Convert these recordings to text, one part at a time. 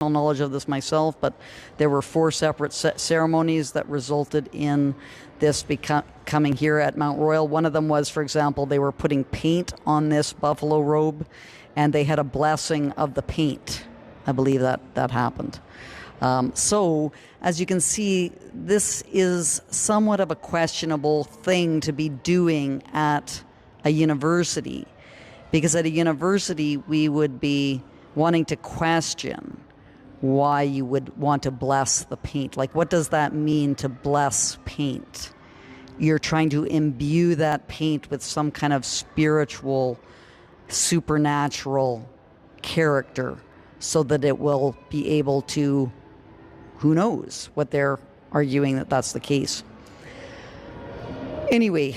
knowledge of this myself, but there were 4 separate ceremonies that resulted in this coming here at Mount Royal. One of them was, for example, they were putting paint on this buffalo robe, and they had a blessing of the paint. I believe that happened. So, as you can see, this is somewhat of a questionable thing to be doing at a university, because at a university we would be wanting to question why you would want to bless the paint. Like, what does that mean to bless paint? You're trying to imbue that paint with some kind of spiritual, supernatural character so that it will be able to, who knows what they're arguing that that's the case. Anyway,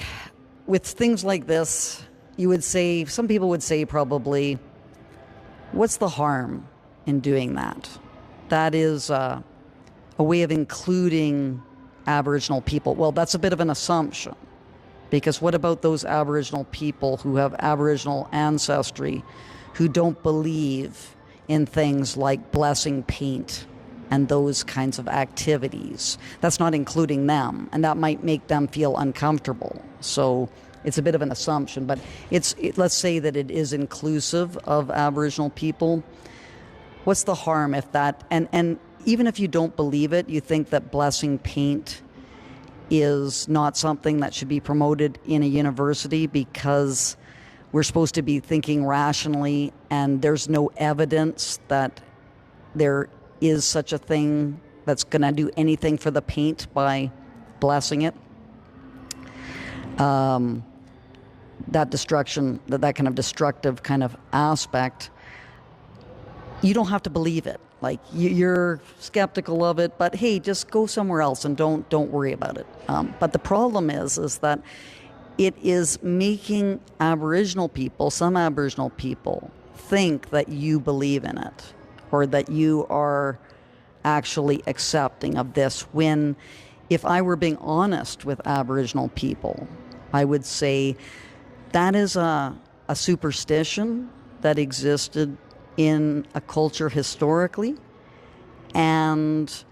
with things like this, you would say, some people would say probably, what's the harm in doing that? That is a way of including Aboriginal people. Well, that's a bit of an assumption, because what about those Aboriginal people who have Aboriginal ancestry who don't believe in things like blessing paint and those kinds of activities? That's not including them, and that might make them feel uncomfortable. So it's a bit of an assumption, but let's say that it is inclusive of Aboriginal people. What's the harm if that, and even if you don't believe it, you think that blessing paint is not something that should be promoted in a university because we're supposed to be thinking rationally, and there's no evidence that there is such a thing that's going to do anything for the paint by blessing it. That destruction, that kind of destructive kind of aspect, you don't have to believe it. Like, you're skeptical of it, but hey, just go somewhere else and don't worry about it. But the problem is that it is making Aboriginal people, some Aboriginal people, think that you believe in it, or that you are actually accepting of this, when, if I were being honest with Aboriginal people, I would say that is a superstition that existed in a culture historically, and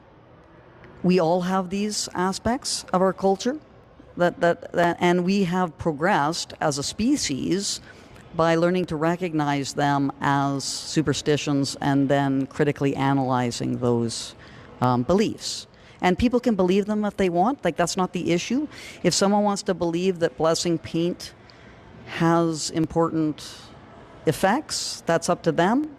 we all have these aspects of our culture and we have progressed as a species by learning to recognize them as superstitions and then critically analyzing those beliefs. And people can believe them if they want. Like, that's not the issue. If someone wants to believe that blessing paint has important effects, that's up to them.